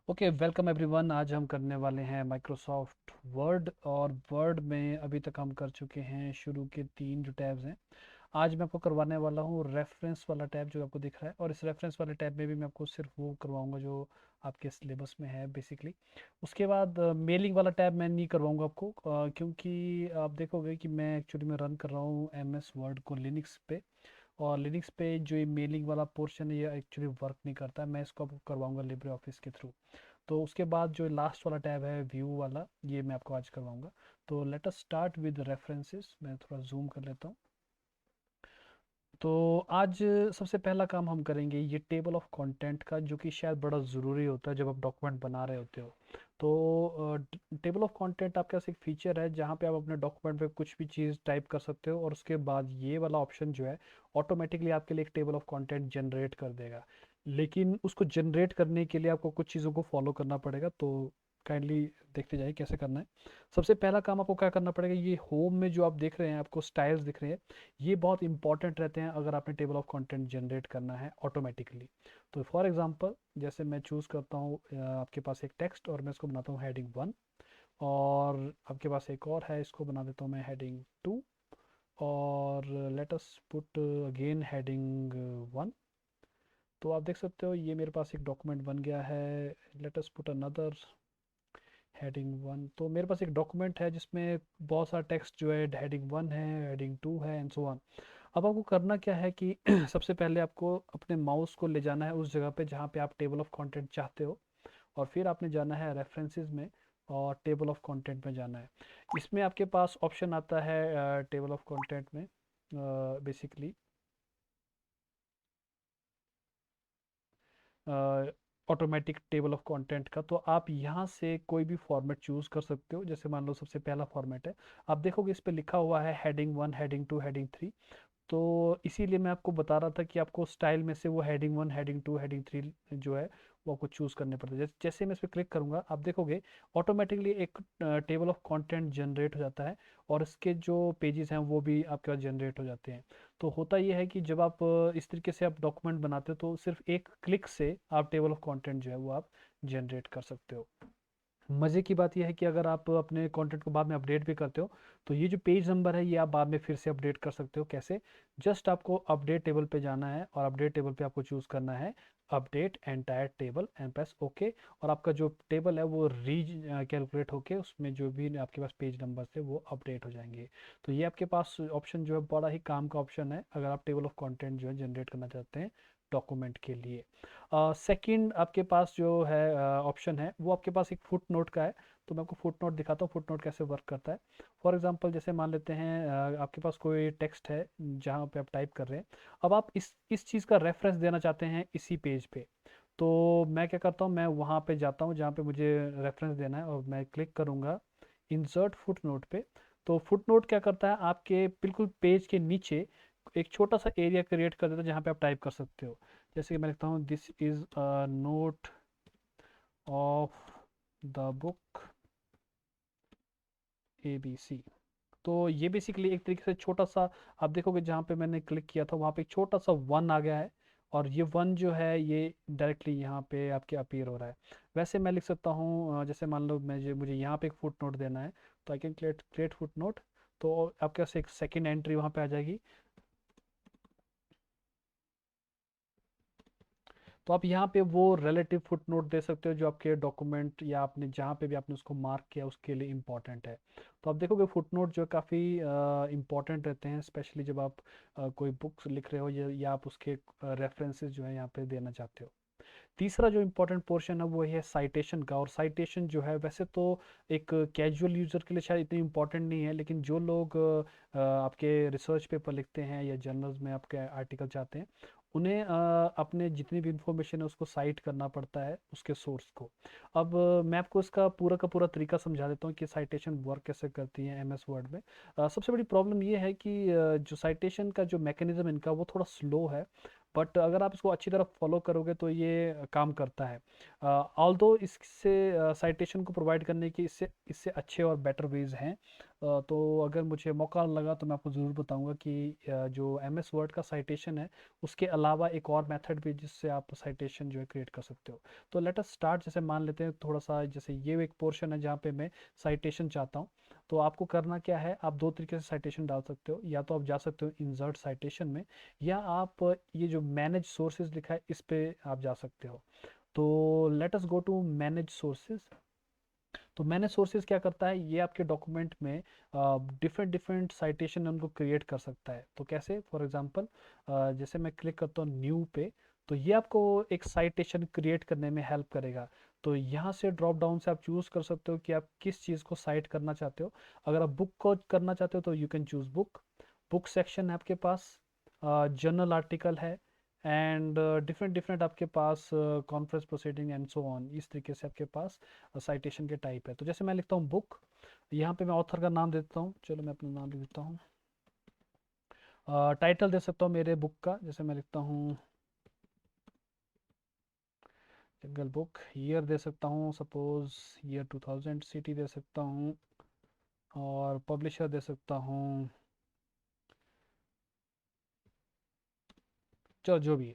Okay, welcome everyone. आज हम करने वाले हैं माइक्रोसॉफ्ट वर्ड। और वर्ड में अभी तक हम कर चुके हैं शुरू के 3 जो टैब्स हैं। आज मैं आपको करवाने वाला हूँ रेफरेंस वाला टैब जो आपको दिख रहा है। और इस रेफरेंस वाले टैब में भी मैं आपको सिर्फ वो करवाऊंगा जो आपके सिलेबस में है बेसिकली। उसके बाद मेलिंग वाला टैब मैं नहीं करवाऊंगा आपको, क्योंकि आप देखोगे कि मैं एक्चुअली में रन कर रहा हूँ एम एस वर्ड को लिनक्स पे। और लिनक्स पे जो ये मेलिंग वाला पोर्शन है ये एक्चुअली वर्क नहीं करता है। मैं इसको आपको करवाऊंगा लिब्रे ऑफिस के थ्रू। तो उसके बाद जो लास्ट वाला टैब है व्यू वाला, ये मैं आपको आज करवाऊंगा। तो let us start with references. मैं थोड़ा जूम कर लेता हूँ। तो आज सबसे पहला काम हम करेंगे ये टेबल ऑफ कंटेंट का, जो कि शायद बड़ा ज़रूरी होता है जब आप डॉक्यूमेंट बना रहे होते हो। तो टेबल ऑफ कंटेंट आपके पास एक फीचर है जहाँ पे आप अपने डॉक्यूमेंट पे कुछ भी चीज़ टाइप कर सकते हो, और उसके बाद ये वाला ऑप्शन जो है ऑटोमेटिकली आपके लिए एक टेबल ऑफ कंटेंट जनरेट कर देगा। लेकिन उसको जनरेट करने के लिए आपको कुछ चीज़ों को फॉलो करना पड़ेगा। तो काइंडली देखते जाइए कैसे करना है। सबसे पहला काम आपको क्या करना पड़ेगा, ये होम में जो आप देख रहे हैं, आपको स्टाइल्स दिख रहे हैं, ये बहुत इंपॉर्टेंट रहते हैं अगर आपने टेबल ऑफ कंटेंट जनरेट करना है ऑटोमेटिकली। तो फॉर एग्जांपल जैसे मैं चूज़ करता हूँ आपके पास एक टेक्स्ट, और मैं इसको बनाता हूँ हेडिंग 1। और आपके पास एक और है, इसको बना देता हूँ मैं हेडिंग 2। और let us put again heading 1। तो आप देख सकते हो ये मेरे पास एक डॉक्यूमेंट बन गया है। Let us put another heading 1। तो मेरे पास एक डॉक्यूमेंट है जिसमें बहुत सारा टेक्स्ट जो है हेडिंग 1 है, हेडिंग 2 है, एंड सो ऑन। अब आपको करना क्या है कि सबसे पहले आपको अपने माउस को ले जाना है उस जगह पे जहाँ पे आप टेबल ऑफ कंटेंट चाहते हो। और फिर आपने जाना है रेफरेंसेस में, और टेबल ऑफ कंटेंट में जाना है। इसमें आपके पास ऑप्शन आता है टेबल ऑफ कंटेंट में basically automatic table of content का। तो आप यहाँ से कोई भी फॉर्मेट चूज़ कर सकते हो। जैसे मान लो सबसे पहला फॉर्मेट है, आप देखोगे इस पे लिखा हुआ है हेडिंग 1, हेडिंग 2, हेडिंग 3। तो इसीलिए मैं आपको बता रहा था कि आपको स्टाइल में से वो हेडिंग 1, हेडिंग 2, हेडिंग 3 जो है वो आपको चूज़ करने पड़ते हैं। जैसे जैसे मैं इस पर क्लिक करूंगा, आप देखोगे ऑटोमेटिकली एक टेबल ऑफ कंटेंट जनरेट हो जाता है। और इसके जो पेजेस हैं वो भी आपके पास जनरेट हो जाते हैं। तो होता ये है कि जब आप इस तरीके से आप डॉक्यूमेंट बनाते हो, तो सिर्फ एक क्लिक से आप टेबल ऑफ कंटेंट जो है वो आप जनरेट कर सकते हो। मज़े की बात यह है कि अगर आप अपने कंटेंट को बाद में अपडेट भी करते हो, तो ये जो पेज नंबर है ये आप बाद में फिर से अपडेट कर सकते हो। कैसे? जस्ट आपको अपडेट टेबल पे जाना है, और अपडेट टेबल पे आपको चूज़ करना है update entire table, and press okay. और आपका जो टेबल है वो कैलकुलेट होके उसमें जो भी आपके पास पेज नंबर थे वो अपडेट हो जाएंगे। तो ये आपके पास ऑप्शन जो है बड़ा ही काम का ऑप्शन है अगर आप टेबल ऑफ कंटेंट जो है जनरेट करना चाहते हैं डॉक्यूमेंट के लिए। सेकंड आपके पास जो है ऑप्शन है वो आपके पास एक फुट नोट का है। तो मैं आपको फुट नोट दिखाता हूँ, फुट नोट कैसे वर्क करता है। फॉर एग्जांपल जैसे मान लेते हैं आपके पास कोई टेक्स्ट है जहाँ पे आप टाइप कर रहे हैं। अब आप इस चीज़ का रेफरेंस देना चाहते हैं इसी पेज पे। तो मैं क्या करता हूँ, मैं वहाँ पे जाता हूँ जहाँ पे मुझे रेफरेंस देना है, और मैं क्लिक करूँगा इंसर्ट फुट नोट पे। तो फुट नोट क्या करता है, आपके बिल्कुल पेज के नीचे एक छोटा सा एरिया क्रिएट कर देता है जहाँ पे आप टाइप कर सकते हो। जैसे कि मैं लिखता हूँ this is a note of the book ABC। तो ये बेसिकली एक तरीके से छोटा सा, आप देखोगे जहाँ पे मैंने क्लिक किया था वहाँ पे एक छोटा सा वन आ गया है। और ये वन जो है ये डायरेक्टली यहाँ पे आपके अपीयर हो रहा है। वैसे मैं लिख सकता हूँ जैसे मान लो मुझे मुझे यहाँ पे एक फुट नोट देना है, तो I can create foot note. तो आपके पास एक सेकेंड एंट्री वहाँ पे आ जाएगी। तो आप यहाँ पे वो रिलेटिव फुटनोट दे सकते हो जो आपके डॉक्यूमेंट या आपने जहाँ पे भी आपने उसको मार्क किया उसके लिए इम्पॉर्टेंट है। तो आप देखोगे फुटनोट जो है काफ़ी इम्पॉर्टेंट रहते हैं, स्पेशली जब आप कोई बुक्स लिख रहे हो या आप उसके रेफरेंसेस जो है यहाँ पे देना चाहते हो। तीसरा जो इम्पोर्टेंट पोर्शन है वो है साइटेशन का। और साइटेशन जो है वैसे तो एक कैजुअल यूज़र के लिए शायद इतनी इम्पोर्टेंट नहीं है, लेकिन जो लोग आपके रिसर्च पेपर लिखते हैं या जर्नल्स में आपके आर्टिकल चाहते हैं, उन्हें अपने जितनी भी इंफॉर्मेशन है उसको साइट करना पड़ता है उसके सोर्स को। अब मैं आपको इसका पूरा का पूरा तरीका समझा देता हूँ कि साइटेशन वर्क कैसे करती है एम एस वर्ड में। सबसे बड़ी प्रॉब्लम ये है कि जो साइटेशन का जो मैकेनिज्म इनका वो थोड़ा स्लो है। बट अगर आप इसको अच्छी तरह फॉलो करोगे तो ये काम करता है। ऑल्दो इससे साइटेशन को प्रोवाइड करने की इससे इससे अच्छे और बेटर वेज हैं। तो अगर मुझे मौका लगा तो मैं आपको ज़रूर बताऊंगा कि जो एमएस वर्ड का साइटेशन है उसके अलावा एक और मेथड भी जिससे आप साइटेशन जो है क्रिएट कर सकते हो। तो लेट अस स्टार्ट। जैसे मान लेते हैं थोड़ा सा, जैसे ये एक पोर्शन है जहाँ पे मैं साइटेशन चाहता हूँ। तो आपको करना क्या है, आप दो तरीके से साइटेशन डाल सकते हो। या तो आप जा सकते हो इंसर्ट साइटेशन में, या आप ये जो मैनेज सोर्सेज लिखा है इस पे आप जा सकते हो। तो let us go to manage sources. तो मैनेज सोर्सेज क्या करता है, ये आपके डॉक्यूमेंट में डिफरेंट डिफरेंट साइटेशन उनको क्रिएट कर सकता है। तो कैसे, फॉर एग्जांपल जैसे मैं क्लिक करता हूँ न्यू पे, तो ये आपको एक साइटेशन क्रिएट करने में हेल्प करेगा। तो यहाँ से ड्रॉप डाउन से आप चूज कर सकते हो कि आप किस चीज़ को साइट करना चाहते हो। अगर आप बुक को करना चाहते हो तो you can choose book. Book section है आपके पास, जर्नल आर्टिकल है, एंड डिफरेंट डिफरेंट आपके पास conference proceeding and so on. इस तरीके से आपके पास साइटेशन के टाइप है। तो जैसे मैं लिखता हूँ बुक, यहाँ पे मैं ऑथर का नाम देता हूँ। चलो मैं अपना नाम लिख देता हूँ। टाइटल दे सकता हूँ मेरे बुक का, जैसे मैं लिखता हूँ जंगल बुक। ईयर दे सकता हूँ सपोज ईयर 2000, सिटी दे सकता हूँ, और पब्लिशर दे सकता हूँ, चलो जो भी है।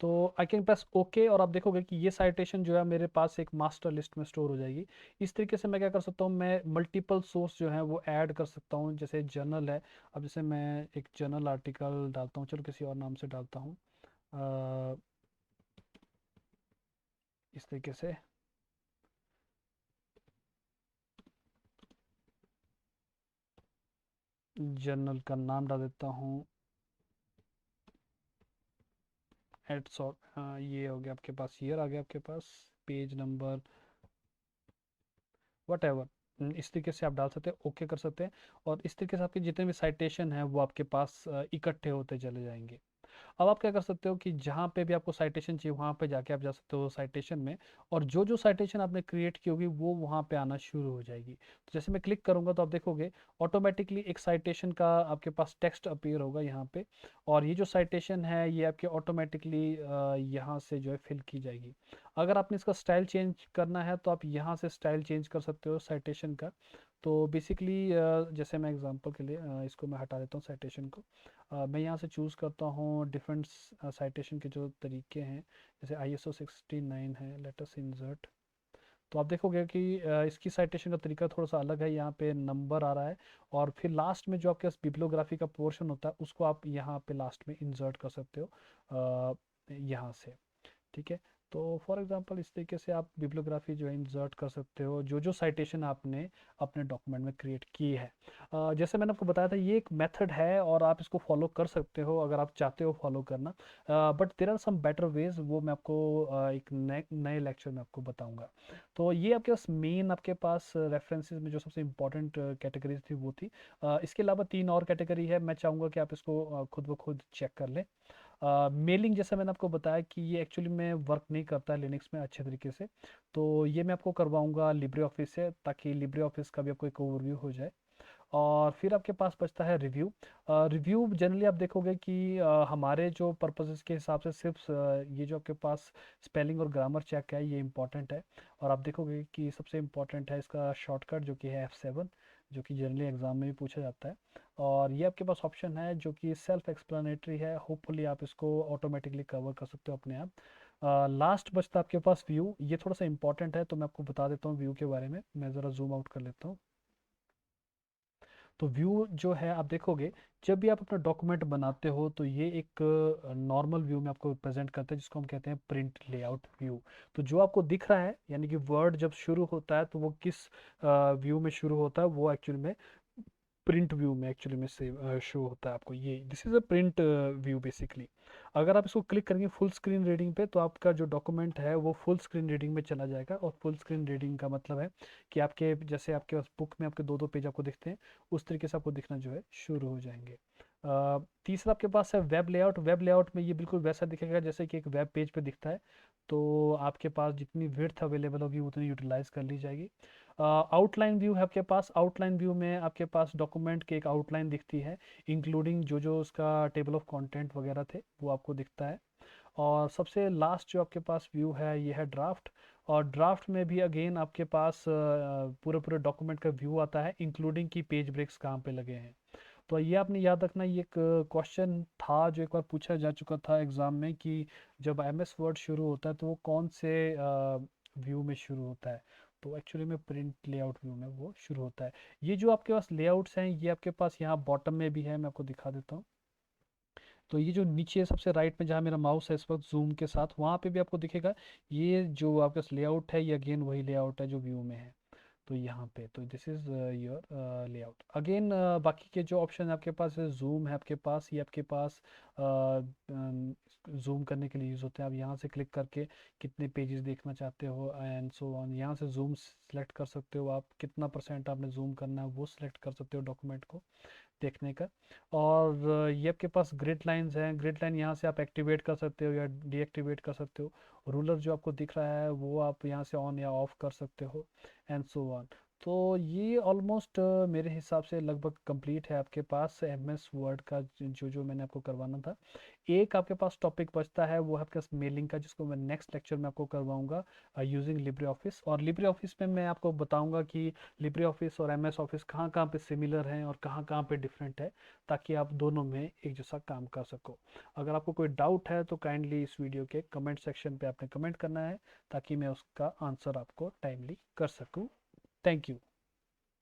तो आई कैन प्रेस ओके, और आप देखोगे कि ये साइटेशन जो है मेरे पास एक मास्टर लिस्ट में स्टोर हो जाएगी। इस तरीके से मैं क्या कर सकता हूँ, मैं मल्टीपल सोर्स जो है वो ऐड कर सकता हूँ। जैसे जर्नल है, अब जैसे मैं एक जर्नल आर्टिकल डालता हूँ, चलो किसी और नाम से डालता हूँ, अ, इस तरीके से जर्नल का नाम डाल देता हूँ एट सॉर्ट। ये हो गया आपके पास, ईयर आ गया आपके पास, पेज नंबर, वट एवर। इस तरीके से आप डाल सकते हैं, ओके कर सकते हैं। और इस तरीके से आपके जितने भी साइटेशन हैं वो आपके पास इकट्ठे होते चले जाएंगे। अब आप क्या कर सकते हो कि जहाँ पे भी आपको साइटेशन चाहिए वहाँ पे जाके आप जा सकते हो साइटेशन में, और जो जो साइटेशन आपने क्रिएट की होगी वो वहाँ पे आना शुरू हो जाएगी। तो जैसे मैं क्लिक करूँगा तो आप देखोगे ऑटोमेटिकली एक साइटेशन का आपके पास टेक्स्ट अपीयर होगा यहाँ पे, और ये जो साइटेशन है ये आपके ऑटोमेटिकली यहाँ से जो है फिल की जाएगी। अगर आपने इसका स्टाइल चेंज करना है तो आप यहाँ से स्टाइल चेंज कर सकते हो साइटेशन का। तो बेसिकली जैसे मैं एग्जांपल के लिए इसको मैं हटा देता हूँ साइटेशन को। मैं यहाँ से चूज़ करता हूँ डिफरेंट साइटेशन के जो तरीके हैं, जैसे ISO 69 है, लेटस इंसर्ट। तो आप देखोगे कि इसकी साइटेशन का तरीका थोड़ा सा अलग है। यहाँ पे नंबर आ रहा है, और फिर लास्ट में जो आपके पास बिब्लियोग्राफी का पोर्शन होता है उसको आप यहाँ पे लास्ट में इंसर्ट कर सकते हो यहाँ से। ठीक है। तो फॉर एग्जांपल इस तरीके से आप बिब्लियोग्राफी जो है इंसर्ट कर सकते हो जो जो साइटेशन आपने अपने डॉक्यूमेंट में क्रिएट की है। जैसे मैंने आपको बताया था ये एक मेथड है और आप इसको फॉलो कर सकते हो अगर आप चाहते हो फॉलो करना। But there are some better ways, वो मैं आपको एक नए नए लेक्चर में आपको बताऊंगा। तो ये आपके पास मेन आपके पास रेफरेंसेस में जो सबसे इंपॉर्टेंट कैटेगरीज थी वो थी। इसके अलावा तीन और कैटेगरी है, मैं चाहूँगा कि आप इसको खुद ब खुद चेक कर लें। मेलिंग, जैसे मैंने आपको बताया कि ये एक्चुअली में वर्क नहीं करता है लिनक्स में अच्छे तरीके से। तो ये मैं आपको करवाऊंगा लिब्रे ऑफिस से, ताकि लिब्रे ऑफिस का भी आपको एक ओवरव्यू हो जाए। और फिर आपके पास बचता है रिव्यू। रिव्यू जनरली आप देखोगे कि हमारे जो पर्पसेस के हिसाब से सिर्फ ये जो आपके पास स्पेलिंग और ग्रामर चेक है ये इंपॉर्टेंट है। और आप देखोगे कि सबसे इम्पॉर्टेंट है इसका शॉर्टकट जो कि है F7, जो कि जनरली एग्जाम में भी पूछा जाता है। और ये आपके पास ऑप्शन है जो कि सेल्फ एक्सप्लेनेटरी है, होपफुली आप इसको ऑटोमेटिकली कवर कर सकते हो अपने आप। लास्ट बचता है आपके पास व्यू। ये थोड़ा सा इंपॉर्टेंट है तो मैं आपको बता देता हूँ व्यू के बारे में। मैं ज़रा जूम आउट कर लेता हूँ। तो व्यू जो है आप देखोगे, जब भी आप अपना डॉक्यूमेंट बनाते हो तो ये एक नॉर्मल व्यू में आपको प्रेजेंट करता है जिसको हम कहते हैं प्रिंट लेआउट व्यू। तो जो आपको दिख रहा है यानी कि वर्ड जब शुरू होता है तो वो किस व्यू में शुरू होता है, वो एक्चुअली में प्रिंट व्यू में एक्चुअली में से शो होता है आपको। ये this is a print view basically. अगर आप इसको क्लिक करेंगे फुल स्क्रीन रीडिंग पे तो आपका जो डॉक्यूमेंट है वो फुल स्क्रीन रीडिंग में चला जाएगा। और फुल स्क्रीन रीडिंग का मतलब है कि आपके जैसे आपके पास बुक में आपके दो दो पेज आपको दिखते हैं उस तरीके से आपको दिखना जो है शुरू हो जाएंगे। तीसरा आपके पास है वेब लेआउट। वेब लेआउट में ये बिल्कुल वैसा दिखेगा जैसे कि एक वेब पेज पे दिखता है। तो आपके पास जितनी विड्थ अवेलेबल होगी उतनी यूटिलाइज कर ली जाएगी। आउटलाइन व्यू है आपके पास। आउटलाइन व्यू में आपके पास डॉक्यूमेंट की एक आउटलाइन दिखती है, इंक्लूडिंग जो जो उसका टेबल ऑफ कंटेंट वगैरह थे वो आपको दिखता है। और सबसे लास्ट जो आपके पास व्यू है ये है ड्राफ्ट। और ड्राफ्ट में भी अगेन आपके पास पूरे पूरे डॉक्यूमेंट का व्यू आता है, इंक्लूडिंग कि पेज ब्रेक्स कहाँ पे लगे हैं। तो ये आपने याद रखना, ये एक क्वेश्चन था जो एक बार पूछा जा चुका था एग्ज़ाम में कि जब एम एस वर्ड शुरू होता है तो वो कौन से व्यू में शुरू होता है। तो एक्चुअली में प्रिंट लेआउट व्यू में वो शुरू होता है। ये जो आपके पास लेआउट्स हैं ये आपके पास यहाँ बॉटम में भी है, मैं आपको दिखा देता हूँ। तो ये जो नीचे सबसे राइट में जहाँ मेरा माउस है इस वक्त जूम के साथ, वहाँ पे भी आपको दिखेगा। ये जो आपके पास लेआउट है ये अगेन वही लेआउट है जो व्यू में है। तो यहाँ पे तो this is your layout again. बाकी के जो ऑप्शन आपके पास है, जूम है आपके पास, ये आपके पास जूम करने के लिए यूज़ होते हैं। आप यहाँ से क्लिक करके कितने पेजेस देखना चाहते हो एंड सो ऑन, यहाँ से जूम सेलेक्ट कर सकते हो। आप कितना परसेंट आपने जूम करना है वो सिलेक्ट कर सकते हो डॉक्यूमेंट को देखने का। और ये आपके पास ग्रिड लाइंस हैं, ग्रिड लाइन यहाँ से आप एक्टिवेट कर सकते हो या डीएक्टिवेट कर सकते हो। रूलर जो आपको दिख रहा है वो आप यहाँ से ऑन या ऑफ कर सकते हो एंड सो ऑन। तो ये ऑलमोस्ट मेरे हिसाब से लगभग कंप्लीट है आपके पास एम एस वर्ड का जो जो मैंने आपको करवाना था। एक आपके पास टॉपिक बचता है वो है आपके पास मेलिंग का, जिसको मैं नेक्स्ट लेक्चर में आपको करवाऊंगा यूजिंग लिब्रे ऑफिस। और लिब्रे ऑफिस में मैं आपको बताऊंगा कि लिब्रे ऑफिस और एम एस ऑफिस कहाँ कहाँ पे सिमिलर हैं और कहाँ कहाँ पे डिफरेंट है, ताकि आप दोनों में एक जैसा काम कर सको। अगर आपको कोई डाउट है तो काइंडली इस वीडियो के कमेंट सेक्शन पे आपने कमेंट करना है, ताकि मैं उसका आंसर आपको टाइमली कर सकूं। Thank you.